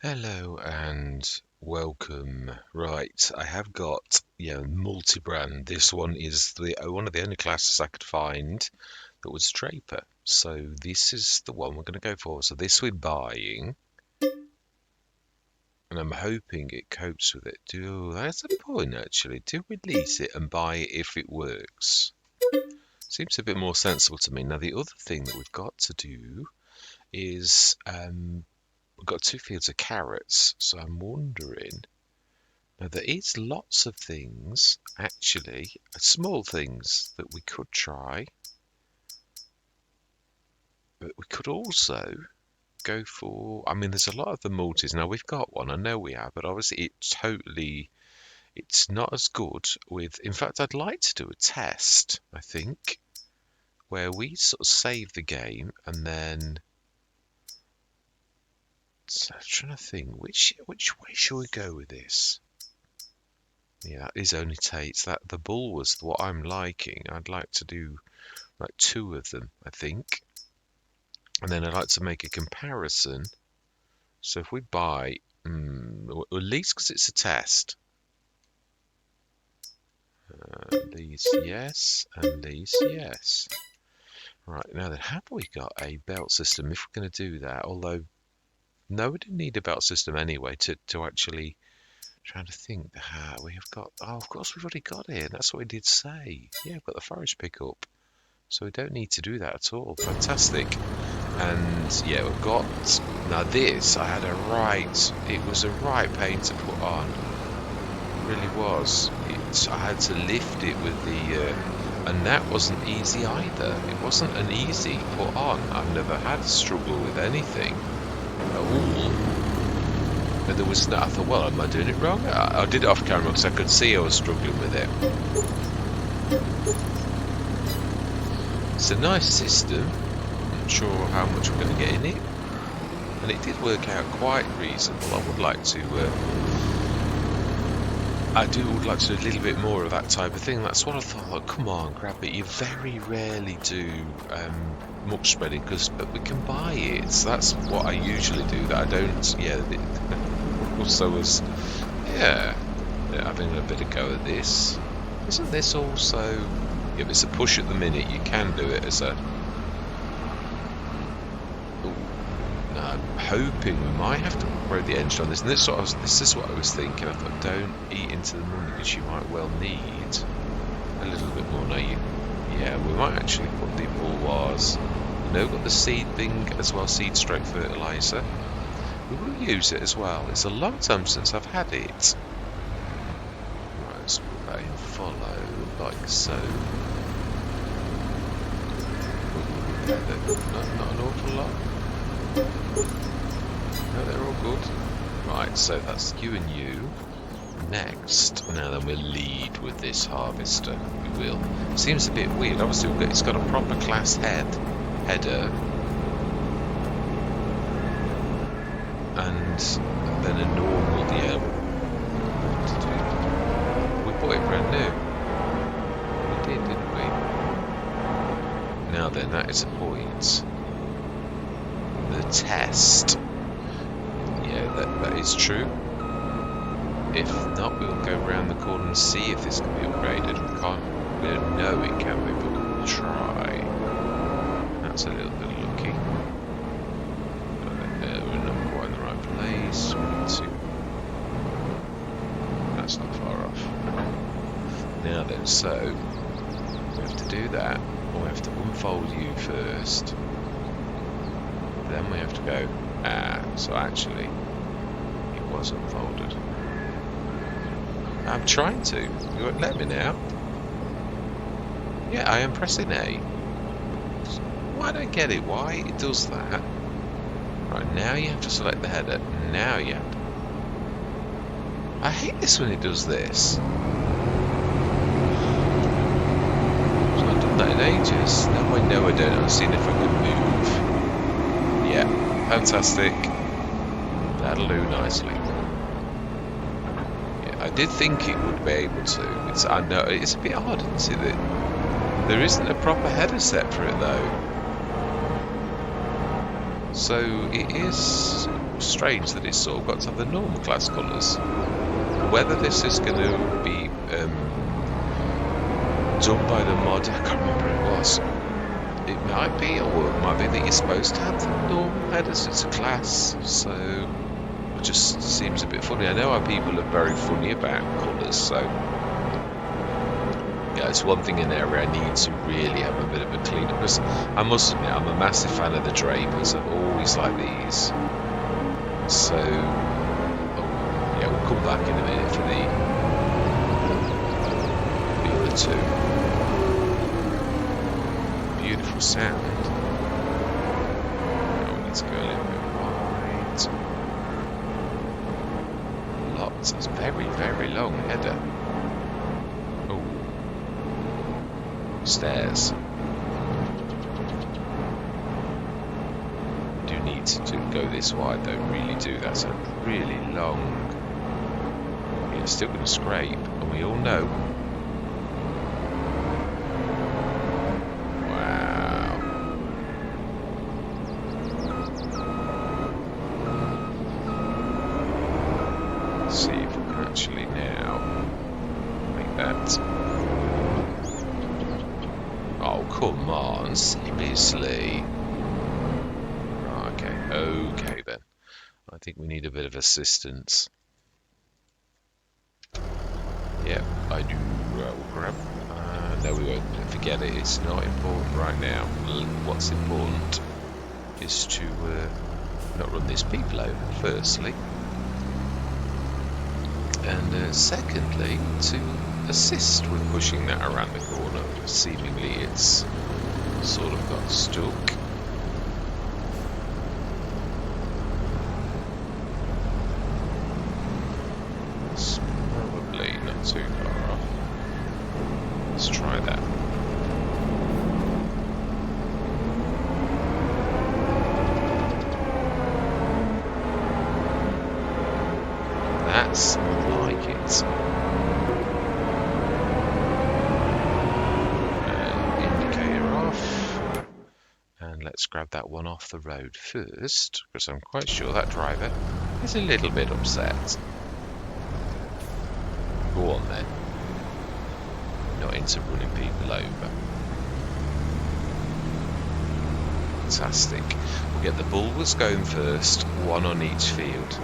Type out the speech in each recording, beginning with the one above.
Hello and welcome. Right, I have got multi-brand. This one is one of the only classes I could find that was Draper. So this is the one we're going to go for. So this we're buying, and I'm hoping it copes with it. That's a point actually. Do release it and buy it if it works. Seems a bit more sensible to me. Now the other thing that we've got to do is we've got 2 fields of carrots. So I'm wondering. Now, there is lots of things, actually, small things that we could try, but we could also go for, I mean, there's a lot of the multis. Now, we've got one, I know we have, but obviously it's not as good with, in fact, I'd like to do a test, I think, where we sort of save the game and then, so I'm trying to think, which way should we go with this? Yeah, that is only Tate's. That the bull was what I'm liking. I'd like to do like 2 of them, I think. And then I'd like to make a comparison. So if we buy, at least because it's a test. These yes, and these yes. Right, now then, have we got a belt system if we're going to do that? Although, no, we didn't need a belt system anyway to actually... Trying to think, we have got, oh, of course we've already got it. That's what we did say. Yeah, we've got the forage pickup. So we don't need to do that at all. Fantastic. And yeah, we've got, now this, it was a right pain to put on. It really was. I had to lift it with the, and that wasn't easy either. It wasn't an easy put on. I've never had a struggle with anything at all. And there was no, I thought, well, am I doing it wrong? I did it off camera because I could see I was struggling with it. It's a nice system. I'm not sure how much we're going to get in it. And it did work out quite reasonable. I would like to, would like to do a little bit more of that type of thing. That's what I thought, oh, come on, grab it. You very rarely do much spreading, but we can buy it. So that's what I usually do. That I don't, also was, having a bit of go at this. Isn't this also, if it's a push at the minute, you can do it as a... No, I'm hoping we might have to upgrade the engine on this. And this is what I was thinking. I thought, don't eat into the money because you might well need a little bit more. Now, we might actually put the bouilloires. We've got the seed thing as well, seed stroke fertilizer. We will use it as well. It's a long time since I've had it. Right, let's put that in follow, like so. Not an awful lot. No, they're all good. Right, so that's you and you. Next, now then we'll lead with this harvester. We will. Seems a bit weird. Obviously, it's got a proper class header. And then a normal, we bought it brand new. We did, didn't we? Now then, that is a point. The test. Yeah, that is true. If not, we'll go around the corner and see if this can be upgraded. We don't know it can be, but we'll try. That's a little bit lucky. We're not quite in the right place. We need to... That's not far off. Now then, so we have to do that, or we have to unfold you first. Then we have to go. So actually, it was unfolded. I'm trying to. You won't let me now. Yeah, I am pressing A. Why don't I get it? Why it does that? Right, now you have to select the header. Now you have to... I hate this when it does this. So I've done that in ages. No, I know I don't. I'm seeing if I can move. Yeah, fantastic. That'll do nicely. I did think it would be able to. I know it's a bit odd, isn't it? That there isn't a proper header set for it though. So it is strange that it's sort of got to have the normal class colours. Whether this is going to be done by the mod, I can't remember who it was. It might be, or it might be that you're supposed to have the normal headers. It's a class, so it just seems a bit funny. I know how people are very funny about colours, so yeah, it's one thing in there where I need to really have a bit of a clean up, because I must admit I'm a massive fan of the drapers. I've always liked these. So yeah, we'll come back in a minute for the other two. Beautiful sound. Now we need to go a little bit wide. Lots. That's very, very long header. Stairs. Do need to go this wide though, really do. That's a really long. You're still going to scrape, and we all know. Wow. Let's see if we can actually now make that. Oh, come on, seriously. Right, okay then. I think we need a bit of assistance. Yeah, I do. We'll grab. No, we won't. Forget it. It's not important right now. What's important is to not run these people over, firstly. And secondly, to assist with pushing that around the corner. Seemingly it's sort of got stuck. It's probably not too far off. Let's try that. That's like it. Let's grab that one off the road first, because I'm quite sure that driver is a little bit upset. Go on then. Not into running people over. Fantastic. We'll get the bulbers going first, one on each field.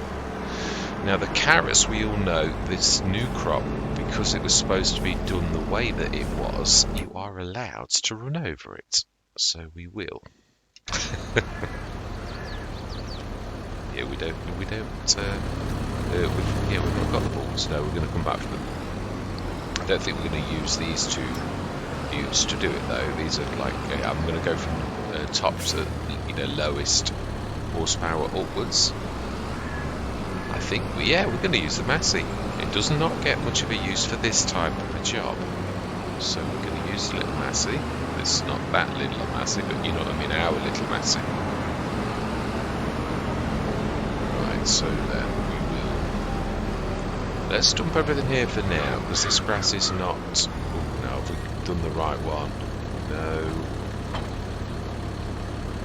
Now the carrots, we all know, this new crop, because it was supposed to be done the way that it was, you are allowed to run over it. So we will. Yeah, we've not got the balls. No, we're going to come back for them. I don't think we're going to use these two views to do it though. These are like, I'm going to go from top to lowest horsepower upwards. I think we're going to use the Massey. It does not get much of a use for this type of a job, so we're going to use the little Massey. It's not that little a Massey, but you know what I mean, our little Massey. Right, so then we will. Let's dump everything here for now, because this grass is not. Oh, no, have we done the right one? No.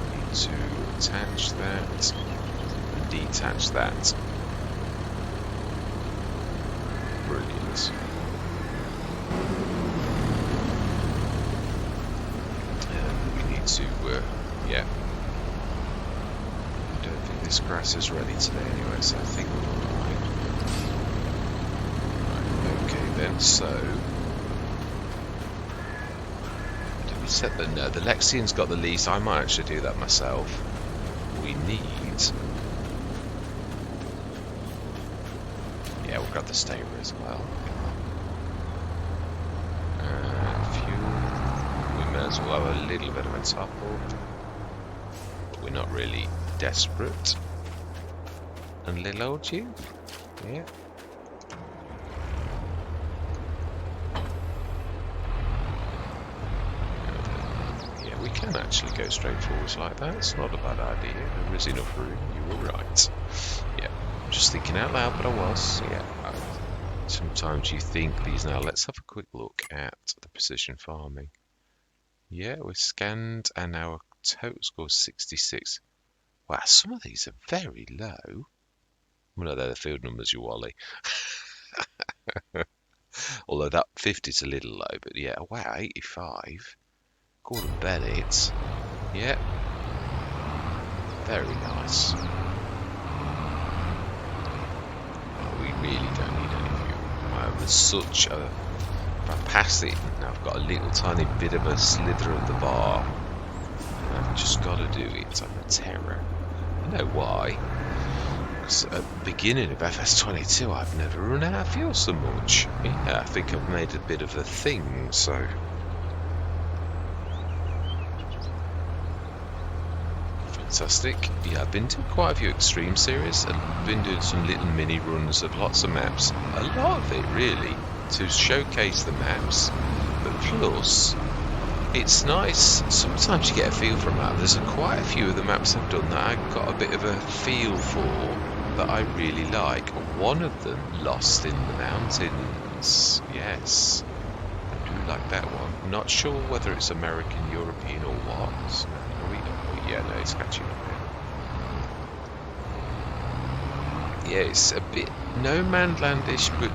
We need to attach that and detach that. Brilliant. To yeah, I don't think this grass is ready today anyway, so I think we're alright. Right, okay then, so did we set the no, the Lexian's got the lease. I might actually do that myself. We need, yeah, we'll grab the stator as well. As well, have a little bit of a top up, but we're not really desperate. And little old tube, yeah. Yeah, we can actually go straight forwards like that. It's not a bad idea. There is enough room. You were right. Yeah, just thinking out loud, but I was. Yeah. Sometimes you think these. Now let's have a quick look at the precision farming. Yeah, we're scanned and our total score is 66. Wow, some of these are very low. Well, no, they're the field numbers, you Wally. Although that 50's a little low, but yeah, wow, 85. Gordon Bennett. Yeah. Very nice. Oh, we really don't need any fuel. Wow, there's such a... If I pass it, I've got a little tiny bit of a slither of the bar. I've just got to do it. I'm a terror. You know why? Because at the beginning of FS22, I've never run out of fuel so much. Yeah, I think I've made a bit of a thing, so... Fantastic. Yeah, I've been doing quite a few extreme series. I've been doing some little mini runs of lots of maps. A lot of it, really, to showcase the maps. But plus... It's nice, sometimes you get a feel for a map. There's quite a few of the maps I've done that I got a bit of a feel for that I really like. One of them, Lost in the Mountains. Yes, I do like that one. Not sure whether it's American, European or what. Oh, yeah, no, it's catching up here. Yeah, it's a bit no man's landish, but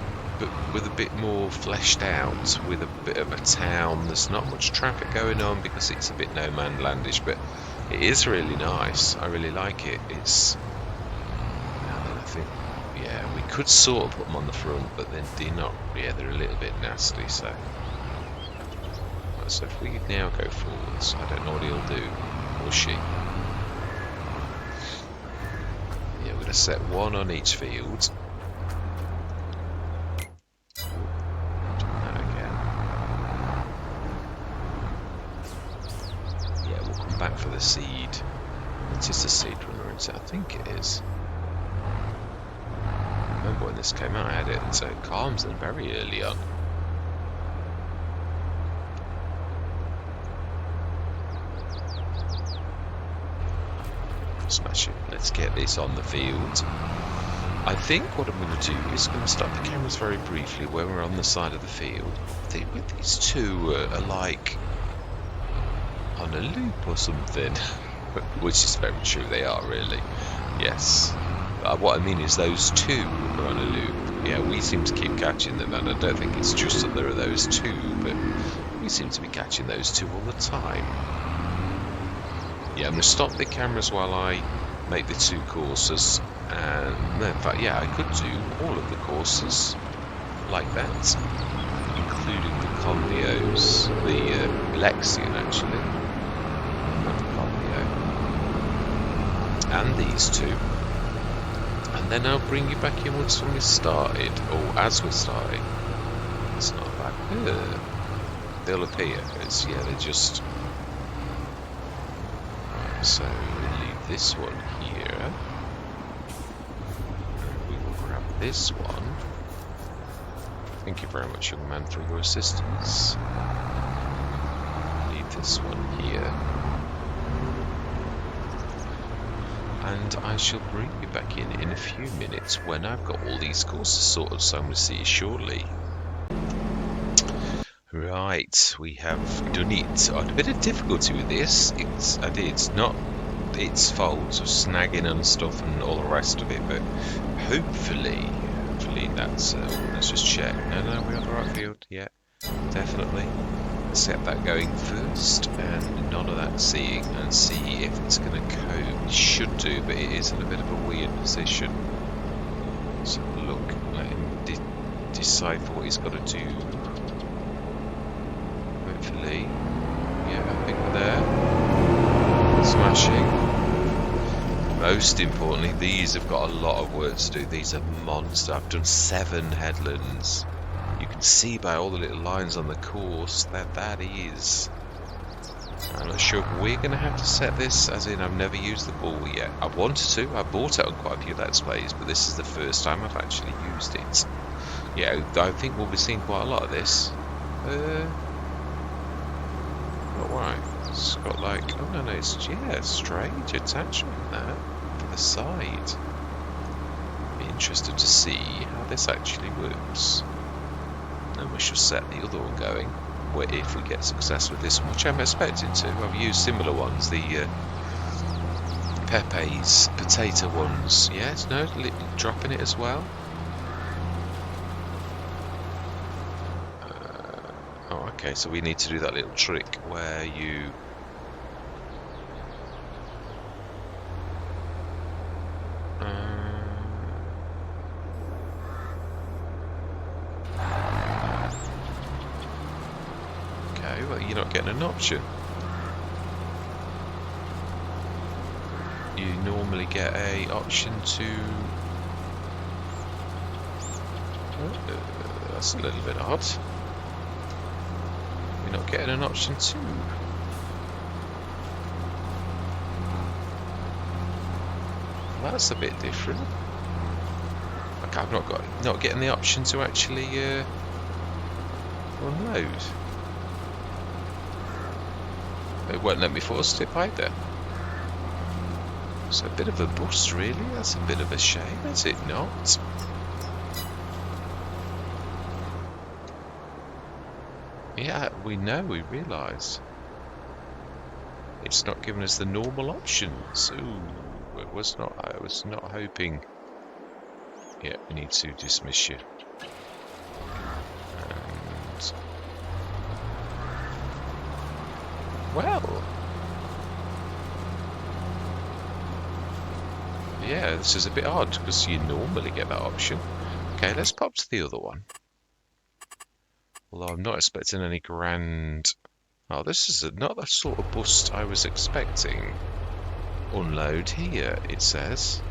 with a bit more fleshed out, with a bit of a town. There's not much traffic going on because it's a bit no man's landish, but it is really nice. I really like it. It's... I think, yeah, we could sort of put them on the front, but then they're not. Yeah, they're a little bit nasty. So if we now go forwards, I don't know what he'll do, or she. Yeah, we're going to set one on each field. Back for the seed. It is the seed runner, I think it is. I remember when this came out, I had it, and so it calms them very early on. Smash it. Let's get this on the field. I think what I'm going to do is going to stop the cameras very briefly when we're on the side of the field. I think with these two are like on a loop or something, which is very true, they are really, yes. What I mean is those two are on a loop. Yeah, we seem to keep catching them, and I don't think it's just that there are those two, but we seem to be catching those two all the time. Yeah, I'm going to stop the cameras while I make the two courses, and in fact, yeah, I could do all of the courses like that, including the Conleos, the Lexian actually. And these two, and then I'll bring you back in once we started, or as we started. It's not bad. They'll appear. Yeah, they're just. Right, so we'll leave this one here. And we will grab this one. Thank you very much, young man, for your assistance. Leave this one here. And I shall bring you back in a few minutes when I've got all these courses sorted, so I'm going to see you shortly. Right, we have done it. I had a bit of difficulty with this. It's not its fault of snagging and stuff and all the rest of it, but hopefully that's... let's just check. No, we're on the right field. Yeah, definitely. Set that going first, and none of that seeing, and see if it's going to cope. It should do, but it is in a bit of a weird position. So look, let him decipher what he's got to do. Hopefully, yeah, I think we're there. Smashing. Most importantly, these have got a lot of work to do. These are monsters. I've done 7 headlands. You can see by all the little lines on the course that is. I'm not sure if we're going to have to set this, as in I've never used the ball yet. I wanted to, I bought it on quite a few Let's Plays, but this is the first time I've actually used it. Yeah, I think we'll be seeing quite a lot of this. Not right. It's got like, oh no, it's, yeah, strange attachment there for the side. Be interested to see how this actually works. And we shall set the other one going, if we get success with this one, which I'm expecting to. I've used similar ones, the Pepe's potato ones. Yes, no, dropping it as well. Oh, okay, so we need to do that little trick where you... okay, well, you're not getting an option. You normally get a option to... that's a little bit odd. You're not getting an option to... that's a bit different. Okay, I've not getting the option to actually unload. It won't let me force tip either. It's a bit of a bust, really. That's a bit of a shame, is it not? Yeah, we realise. It's not giving us the normal options. Ooh, I was not hoping. Yeah, we need to dismiss you. And... well... yeah, this is a bit odd, because you normally get that option. Okay, let's pop to the other one. Although I'm not expecting any grand... oh, this is not the sort of bust I was expecting. Unload here, it says.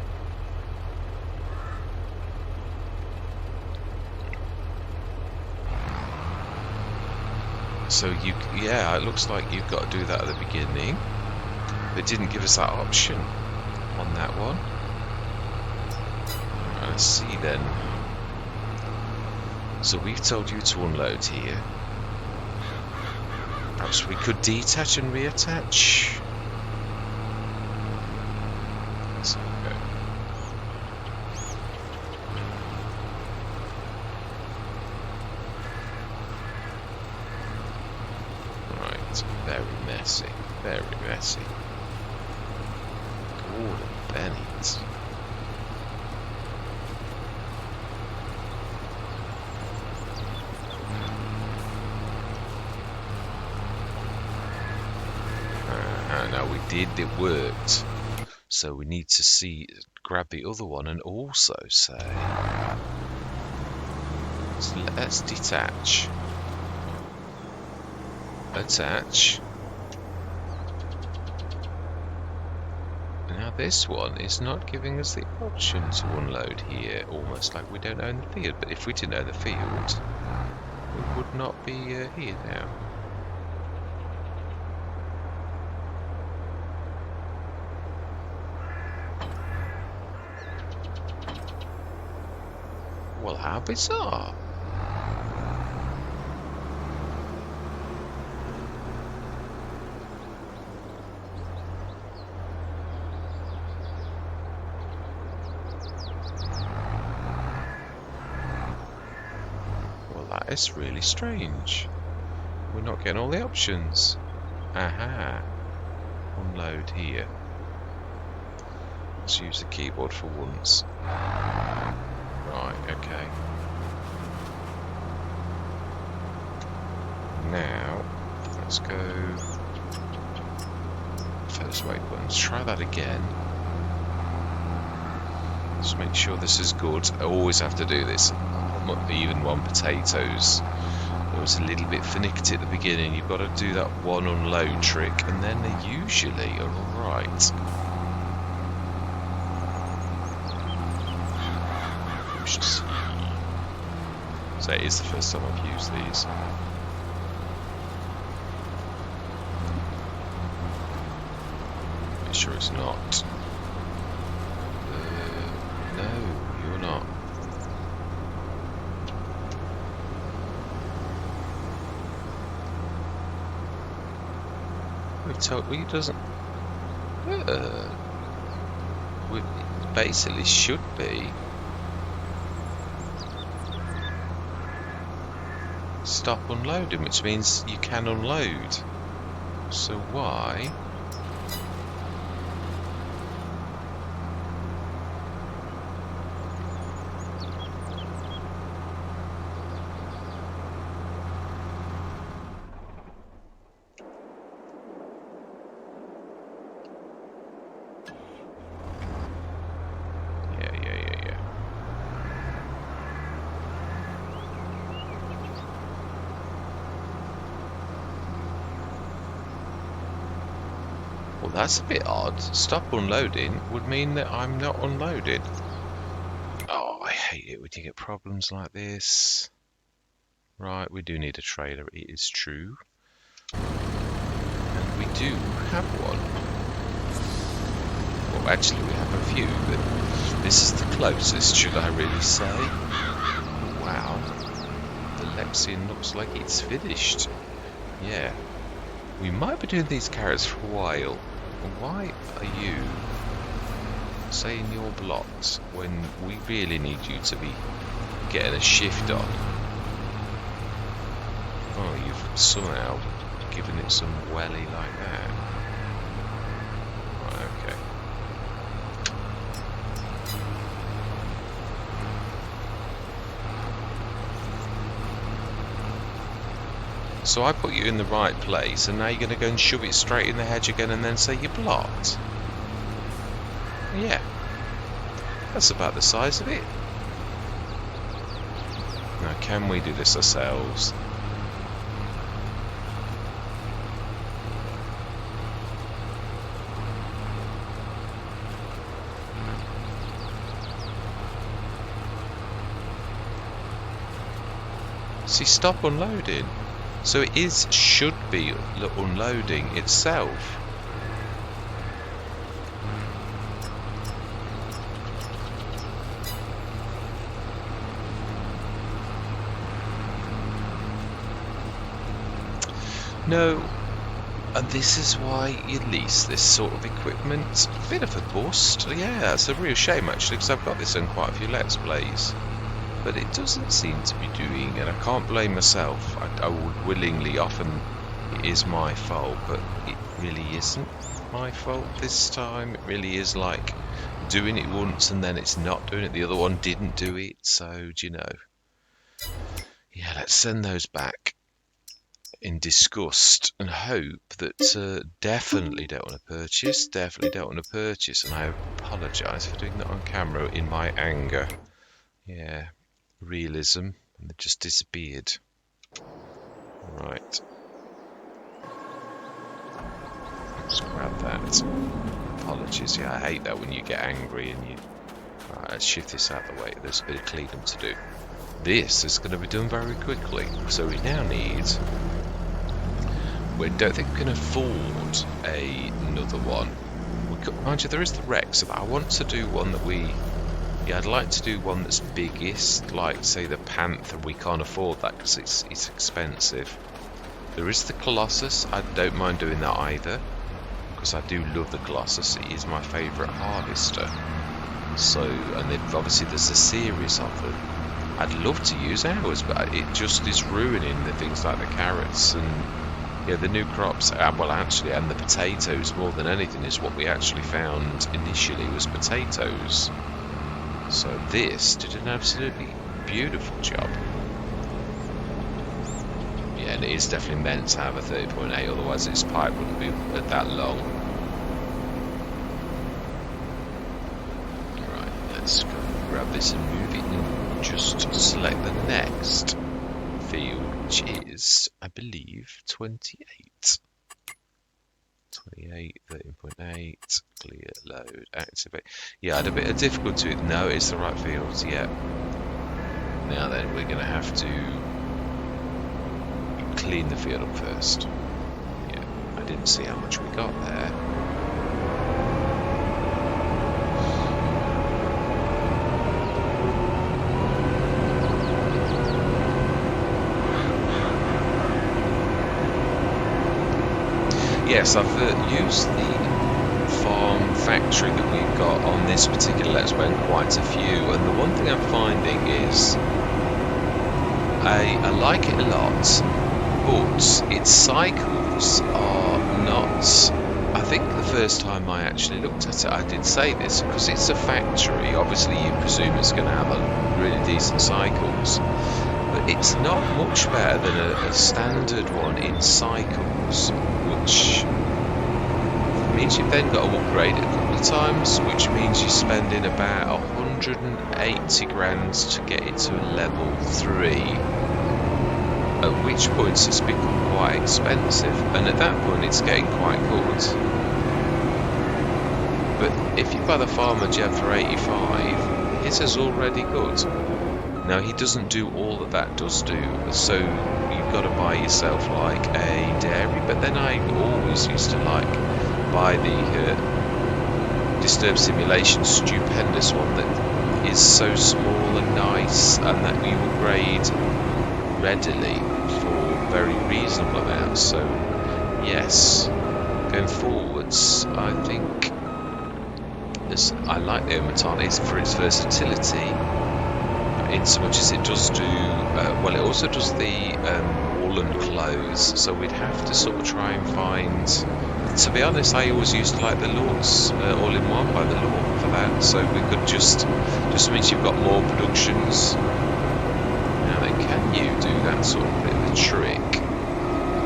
So yeah, it looks like you've got to do that at the beginning. They didn't give us that option on that one. Let's see then. So we've told you to unload here. Perhaps we could detach and reattach. Let's go. Right, very messy, very messy. Gordon Bennett. Now we did, it worked. So we need to grab the other one and also say, so let's detach. Attach. Now this one is not giving us the option to unload here, almost like we don't own the field. But if we didn't own the field, we would not be here now. Well, how bizarre. Well, that is really strange. We're not getting all the options. Aha. Unload here. Let's use the keyboard for once. Right, okay. Now, let's go first wait buttons. Try that again. Just make sure this is good. I always have to do this. Even on potatoes. It was a little bit finicky at the beginning. You've got to do that one unload trick, and then they usually are alright. So it is the first time I've used these. Make sure it's not. No, you're not. We've told me it doesn't. It basically should be. Stop unloading, which means you can unload. So why that's a bit odd. Stop unloading would mean that I'm not unloading. Oh, I hate it when you get problems like this. Right, we do need a trailer, it is true. And we do have one. Well, actually we have a few, but this is the closest, should I really say? Wow. The Lexian looks like it's finished. Yeah. We might be doing these carrots for a while. Why are you saying your blocks when we really need you to be getting a shift on? Oh, you've somehow given it some welly like that. Right, okay. So I put you in the right place, and now you're going to go and shove it straight in the hedge again and then say you're blocked? Yeah. That's about the size of it. Now, can we do this ourselves? See, stop unloading. So it should be unloading itself. No, and this is why you lease this sort of equipment. A bit of a bust. Yeah, it's a real shame actually, because I've got this in quite a few Let's Plays. But it doesn't seem to be doing, and I can't blame myself. I would willingly, often it is my fault, but it really isn't my fault this time. It really is like doing it once and then it's not doing it. The other one didn't do it, so do you know? Yeah, let's send those back in disgust and hope that definitely don't want to purchase, and I apologise for doing that on camera in my anger. Yeah. Realism, and they just disappeared. Right. Let's grab that. Apologies, yeah, I hate that when you get angry and you... Right, let's shift this out of the way. There's a bit of cleaning to do. This is going to be done very quickly. So we now need... We don't think we can afford another one. Mind you, there is the Rex, but I want to do one that we... Yeah, I'd like to do one that's biggest, like say the Panther. We can't afford that because it's expensive. There is the Colossus. I don't mind doing that either, because I do love the Colossus. It is my favourite harvester. So, and then obviously there's a series of them. I'd love to use ours, but it just is ruining the things like the carrots and yeah, the new crops. Well, actually, and the potatoes more than anything is what we actually found initially was potatoes. So this did an absolutely beautiful job. Yeah, and it is definitely meant to have a 30.8, otherwise its pipe wouldn't be that long. Right, let's go grab this and move it and just select the next field, which is, I believe, 28. 28, 13.8, clear, load, activate. Yeah, I had a bit of difficulty with, no, it's the right field, yeah. Now then, we're going to have to clean the field up first. Yeah, I didn't see how much we got there. Yes, I've used the farm factory that we've got on this particular Let's Play quite a few, and the one thing I'm finding is I like it a lot, but its cycles are not... I think the first time I actually looked at it I did say this, because it's a factory, obviously you presume it's going to have a really decent cycles, but it's not much better than a standard one in cycles, which means you've then got to upgrade it a couple of times, which means you're spending about 180 grand to get it to level 3, at which point it's become quite expensive, and at that point it's getting quite good. if you buy the Farmer Jeb for 85, his is already good. Now he doesn't do all that does do, so you've got to buy yourself like a dairy. But then I always used to buy the Disturb Simulation stupendous one that is so small and nice, and that you upgrade readily for very reasonable amounts. So yes, going forwards, I think I like the Omatana for its versatility, in so much as it does do well. It also does the woolen clothes, so we'd have to sort of try and find. To be honest, I always used to like the Lords all-in-one by the Lord for that, so we could just means you've got more productions. Now then, can you do that sort of bit of a trick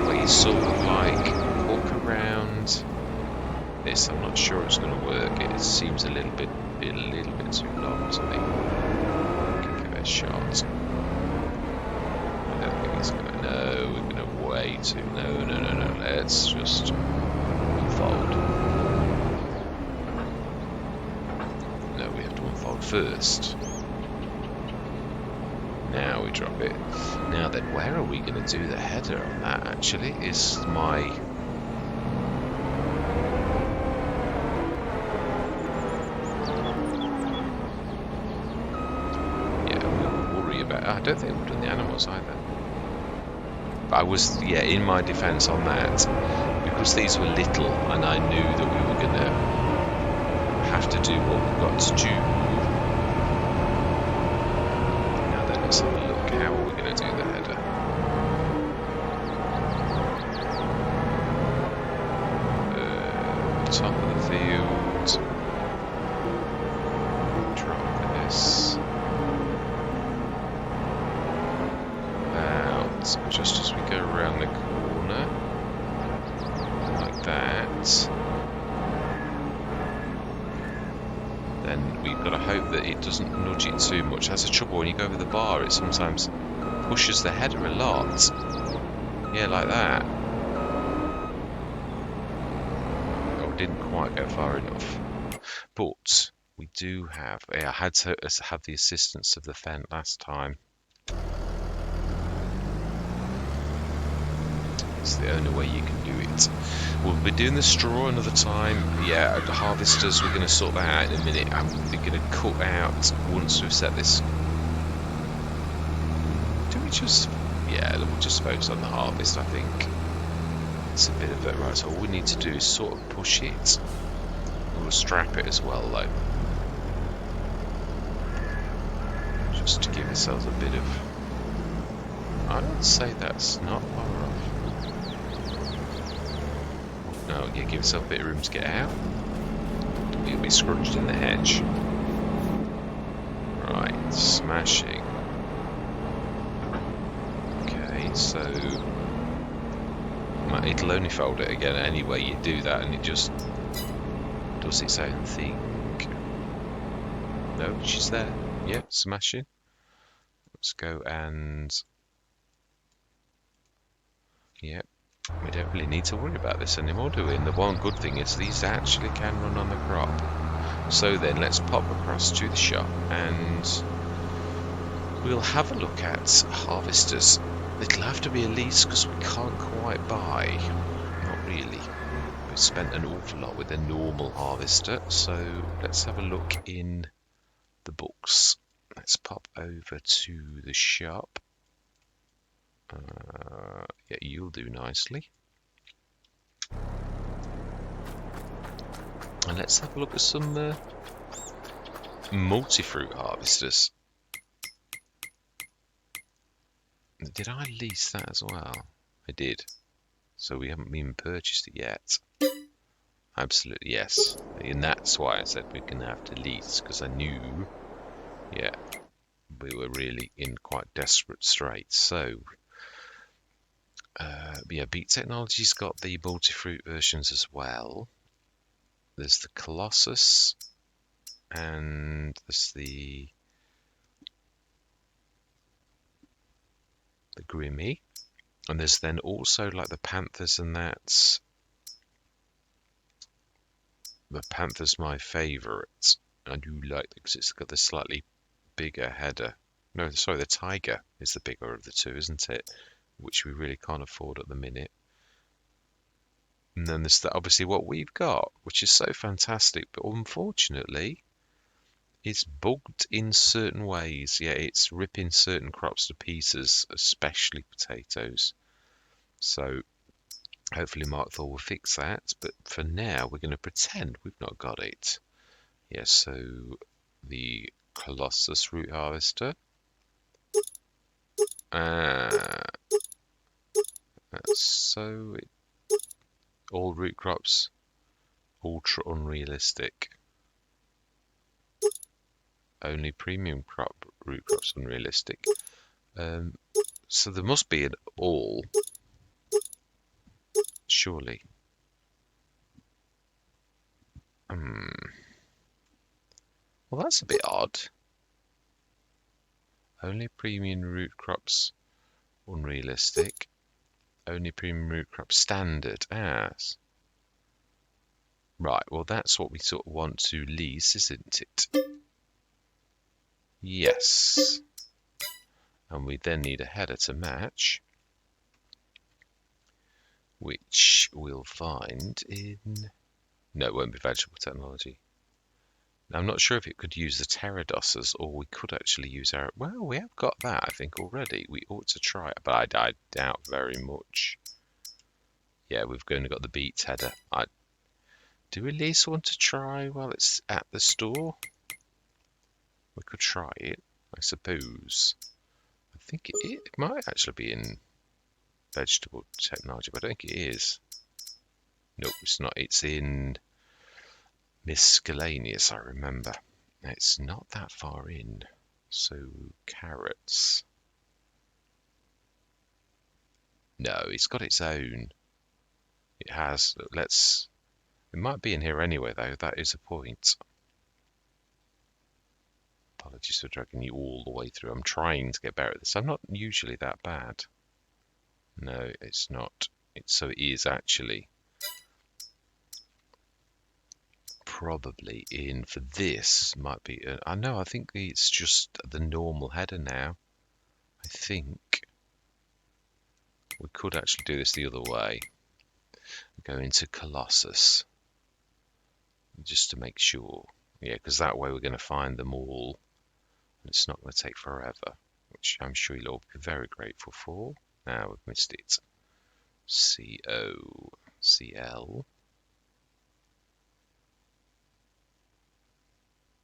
where you sort of like walk around this? I'm not sure it's going to work. It seems a little bit too long to me. Give it a shot. I don't think it's going to. No, we're going to wait too. No. Let's just unfold. No, we have to unfold first. Now we drop it. Now then, where are we going to do the header on that? Actually, is my. I don't think we've done the animals either. But I was, in my defence on that, because these were little and I knew that we were going to have to do what we've got to do. Now then, let's have a look. How are we going to do the header? Top of the field. Drop this. Just as we go around the corner, like that, then we've got to hope that it doesn't nudge it too much. That's the trouble when you go over the bar, it sometimes pushes the header a lot. Yeah, like that. Oh, didn't quite go far enough. But we do have, I had to have the assistance of the Fent last time. It's the only way you can do it. We'll be doing the straw another time. Yeah, the harvesters, we're going to sort that out in a minute. We're going to cut out once we've set this. Do we just... Yeah, we'll just focus on the harvest, I think. It's a bit of it. Right, so all we need to do is sort of push it. We'll strap it as well, though. Just to give ourselves a bit of... I would say that's not far off. No, yeah, give yourself a bit of room to get out. You'll be scrunched in the hedge. Right, smashing. Okay, so it'll only fold it again anyway. You do that and it just does its own thing. No, she's there. Yep, smashing. Let's go and... Yep. We don't really need to worry about this anymore, do we? And the one good thing is these actually can run on the crop. So then let's pop across to the shop and we'll have a look at harvesters. It'll have to be a lease because we can't quite buy. Not really. We've spent an awful lot with a normal harvester. So let's have a look in the books. Let's pop over to the shop. Yeah, you'll do nicely. And let's have a look at some multi-fruit harvesters. Did I lease that as well? I did. So we haven't even purchased it yet. Absolutely, yes. And that's why I said we're going to have to lease, because I knew, yeah, we were really in quite desperate straits. So... yeah, Beat Technology's got the multi-fruit versions as well. There's the Colossus, and there's the Grimmy, and there's then also like the Panthers and that. The Panther's my favourite. I do like it because it's got the slightly bigger header. No, sorry, the Tiger is the bigger of the two, isn't it? Which we really can't afford at the minute. And then there's obviously what we've got, which is so fantastic, but unfortunately, it's bugged in certain ways. Yeah, it's ripping certain crops to pieces, especially potatoes. So hopefully Mark Thor will fix that. But for now, we're going to pretend we've not got it. Yeah, so the Colossus root harvester. So all root crops, ultra unrealistic. Only premium root crops unrealistic. So there must be an all, surely. Well, that's a bit odd. Only premium root crops unrealistic. Only premium root crop standard. Right, well that's what we sort of want to lease, isn't it? Yes. And we then need a header to match, which we'll find in... No, it won't be vegetable technology. Now, I'm not sure if it could use the pterodoses, or we could actually use our... Well, we have got that, I think, already. We ought to try it, but I doubt very much. Yeah, we've only got the beets header. Do we at least want to try while it's at the store? We could try it, I suppose. I think it might actually be in vegetable technology, but I don't think it is. Nope, it's not. It's in miscellaneous, I remember. It's not that far in. So, carrots. No, it's got its own. It has. It might be in here anyway, though. That is a point. Apologies for dragging you all the way through. I'm trying to get better at this. I'm not usually that bad. No, it's not. So it is actually probably in for this. Might be. I know. I think it's just the normal header now. I think we could actually do this the other way. Go into Colossus just to make sure. Yeah, because that way we're going to find them all. And it's not going to take forever, which I'm sure you'll all be very grateful for. Now we've missed it. C-O-C-L.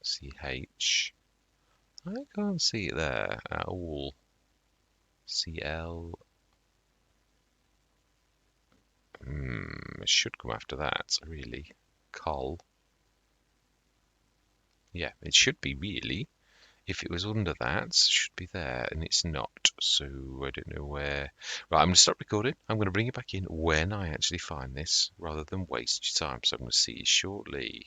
C-H. I can't see it there at all. C-L. It should come after that, really. Col. Yeah, it should be, really. If it was under that, it should be there, and it's not. So I don't know where. Right, I'm going to stop recording. I'm going to bring you back in when I actually find this, rather than waste your time. So I'm going to see you shortly.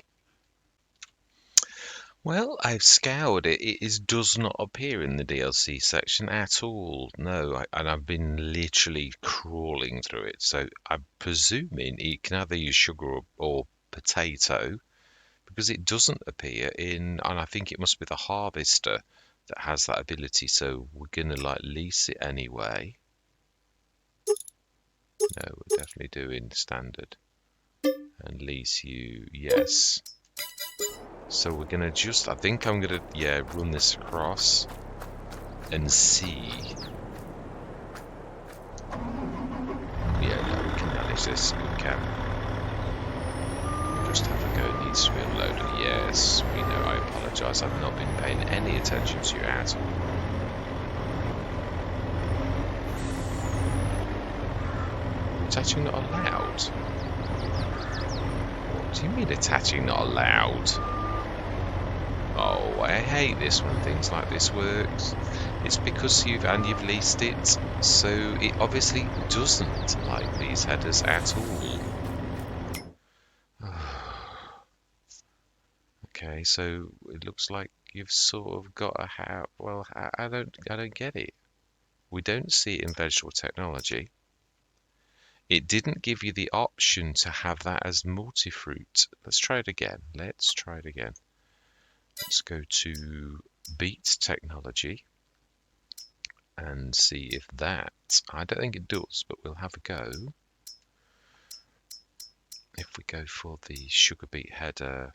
Well, I've scoured it. It does not appear in the DLC section at all. No, and I've been literally crawling through it. So I'm presuming it can either use sugar or potato, because it doesn't appear in, and I think it must be the harvester that has that ability. So we're gonna lease it anyway. No, we're definitely doing standard and lease you, yes. So we're gonna I think I'm gonna, run this across and see. Yeah, no, we can manage this. We can. Just have a go. It needs to be unloaded. Yes, we know. I apologise. I've not been paying any attention to you at all. Attaching not allowed? What do you mean attaching not allowed? Oh, I hate this when things like this works. It's because you've leased it, so it obviously doesn't like these headers at all. Okay, so it looks like you've sort of got a how. Well, I don't get it. We don't see it in vegetable technology. It didn't give you the option to have that as multi-fruit. Let's try it again. Let's go to Beat Technology and see if that, I don't think it does, but we'll have a go. If we go for the sugar beet header,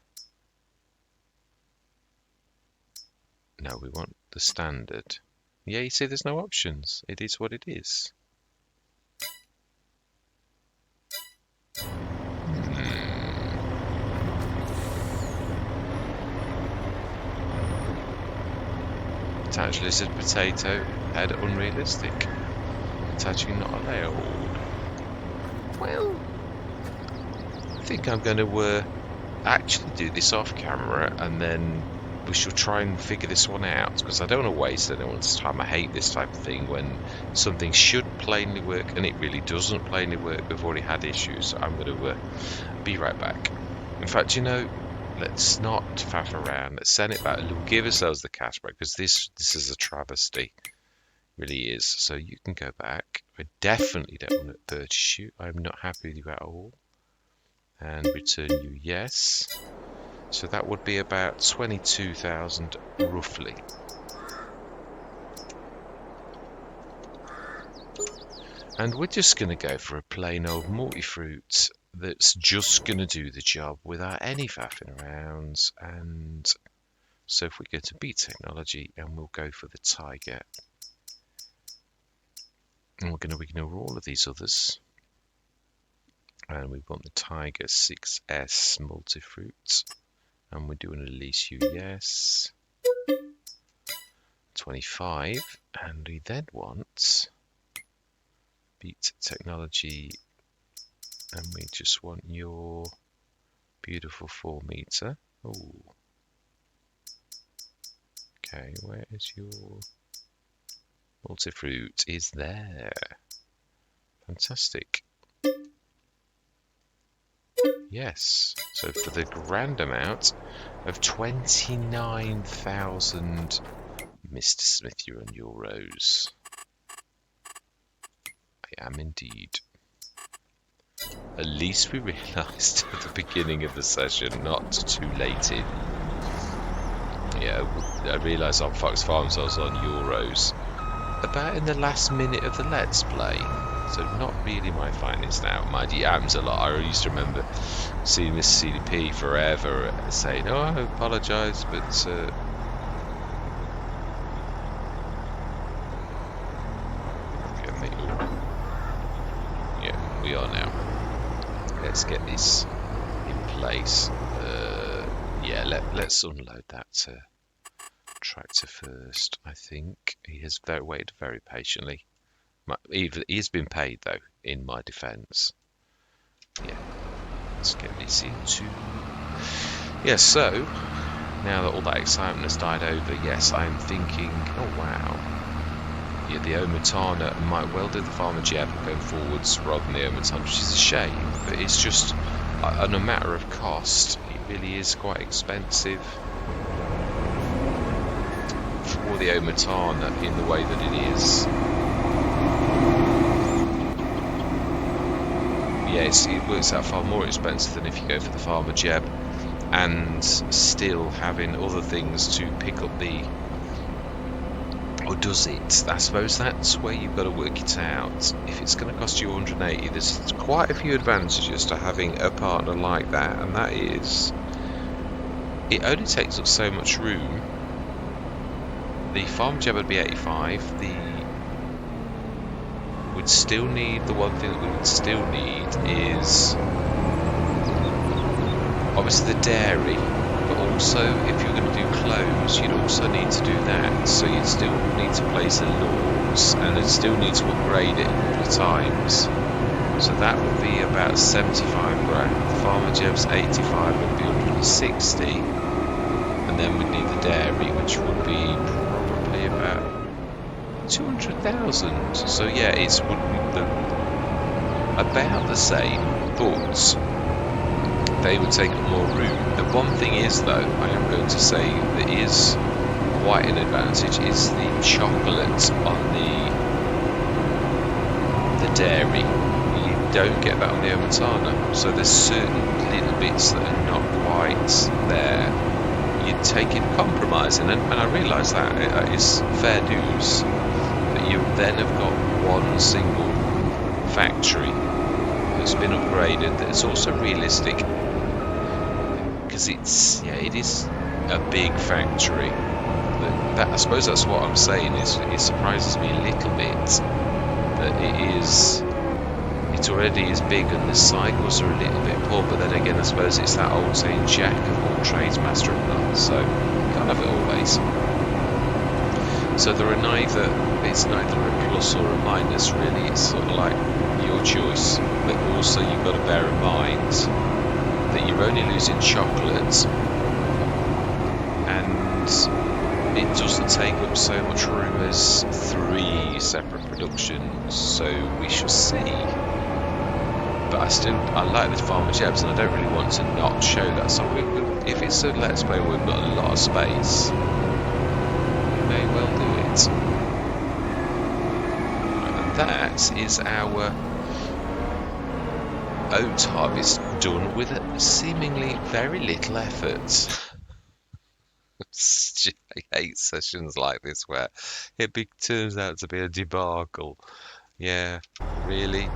no, we want the standard. Yeah, you see there's no options. It is what it is. Attach lizard potato, header unrealistic. Attaching not allowed. Well, I think I'm going to actually do this off camera, and then we shall try and figure this one out, because I don't want to waste anyone's time. I hate this type of thing when something should plainly work and it really doesn't plainly work. We've already had issues, so I'm going to be right back. In fact, you know, let's not faff around. Let's send it back. We'll give ourselves the cash back, because this is a travesty. It really is. So you can go back. I definitely don't want to purchase you. I'm not happy with you at all. And return you yes. So that would be about 22,000 roughly. And we're just going to go for a plain old multi-fruit that's just going to do the job without any faffing around. And so if we go to Beat Technology and we'll go for the Tiger, and we're going to ignore all of these others, and we want the Tiger 6S multi-fruit, and we're doing a release you yes, 25, and we then want Beat Technology, and we just want your beautiful 4 meter. Oh, okay, where is your multi-fruit? Is there? Fantastic. Yes, so for the grand amount of 29,000, Mr. Smith, you're on euros. I am indeed. At least we realised at the beginning of the session not too late in. Yeah, I realised on Fox Farms I was on euros about in the last minute of the Let's Play. So not really my finest now. Mind you, it happens a lot. I used to remember seeing this CDP forever saying, oh, I apologise, but yeah, we are now. Let's get this in place. Yeah, let's unload that tractor first. I think he has waited very patiently. He's been paid though, in my defence. Yeah, let's get this into. Yes, so now that all that excitement has died over, yes, I'm thinking, oh wow, yeah, the Omatana might well do the Farmer Jeb going forwards rather than the Omatana, which is a shame, but it's just on a matter of cost. It really is quite expensive for the Omatana in the way that it is. Yes, it works out far more expensive than if you go for the Farmer Jeb, and still having other things to pick up the. Or does it? I suppose that's where you've got to work it out. If it's going to cost you 180, there's quite a few advantages to having a partner like that, and that is, it only takes up so much room. The Farm Jeb would be 85. We'd still need, the one thing that we would still need is obviously the dairy, but also if you're going to do clothes, you'd also need to do that. So you'd still need to place the lawns, and you'd still need to upgrade it a couple of times. So that would be about 75 grand. The Farmer Jeb's 85 would be 160, and then we'd need the dairy, which would be probably about 200,000. So yeah, it's about the same, but they would take up more room. The one thing is, though, I am going to say that is quite an advantage is the chocolate on the dairy. don't get that on the Omatana. So there's certain little bits that are not quite there. You're taking compromising, and I realise that is fair dues. But you then have got one single factory that's been upgraded that is also realistic, because it is a big factory. That I suppose that's what I'm saying, is it surprises me a little bit that it already is big and the cycles are a little bit poor. But then again, I suppose it's that old saying, jack of all trades, master of none, so you can't have it always. So it's neither a plus or a minus really, it's sort of like your choice. But also you've got to bear in mind that you're only losing chocolate, and it doesn't take up so much room as 3 separate productions, so we shall see. But I like the Farmer Jebs, and I don't really want to not show that. So if it's a Let's Play where we've got a lot of space, we may well do it. And that is our oat harvest done with seemingly very little effort. I hate sessions like this where it turns out to be a debacle. Yeah, really?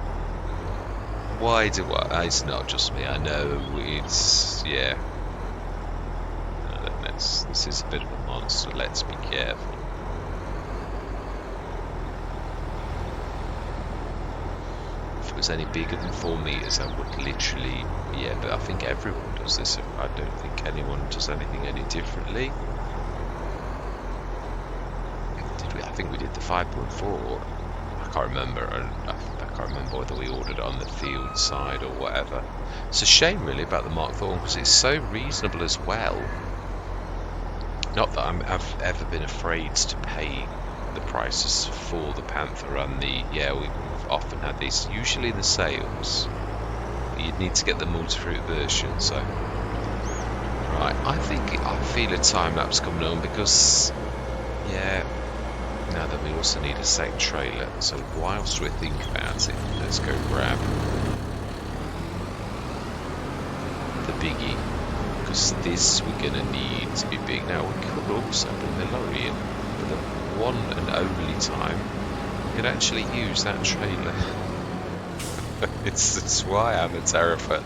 Why do I? It's not just me, I know. It's, yeah. No, this is a bit of a monster, let's be careful. If it was any bigger than 4 meters, I would literally, yeah, but I think everyone does this. I don't think anyone does anything any differently. I think we did the 5.4. I can't remember. I can't remember whether we ordered it on the field side or whatever. It's a shame really about the Mark Thorne, because it's so reasonable as well. Not that I've ever been afraid to pay the prices for the Panther and the, yeah, we've often had these, usually in the sales. You'd need to get the multi-fruit version, so. Right, I feel a time-lapse coming on, because, yeah, now that we also need a sec trailer, so whilst we think about it, let's go grab the biggie, because this we're going to need to be big. Now we could also bring the lorry in for the one and only time we could actually use that trailer. It's why I'm a terrifier.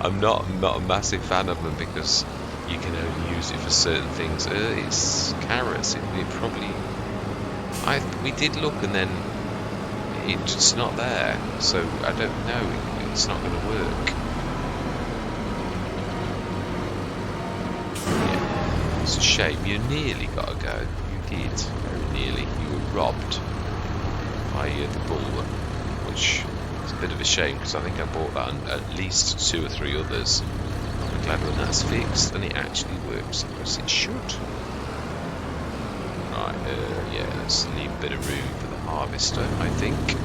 I'm not a massive fan of them, because you can only use it for certain things. It's carrots. It probably. We did look, and then it's not there, so I don't know. It's not going to work. Yeah, it's a shame. You nearly got to go. You did, very nearly. You were robbed by the bull, which is a bit of a shame, because I think I bought that on at least 2 or 3 others. I'm glad when that's fixed and it actually works as it should. Right, yeah, let's leave a bit of room for the harvester, I think.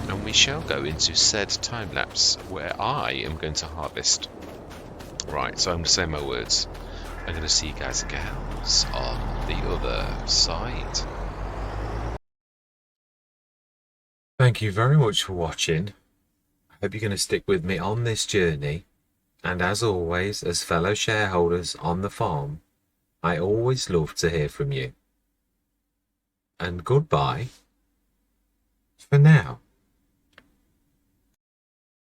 And we shall go into said time-lapse where I am going to harvest. Right, so I'm going to say my words. I'm going to see you guys and gals on the other side. Thank you very much for watching. I hope you're going to stick with me on this journey. And as always, as fellow shareholders on the farm, I always love to hear from you. And goodbye for now.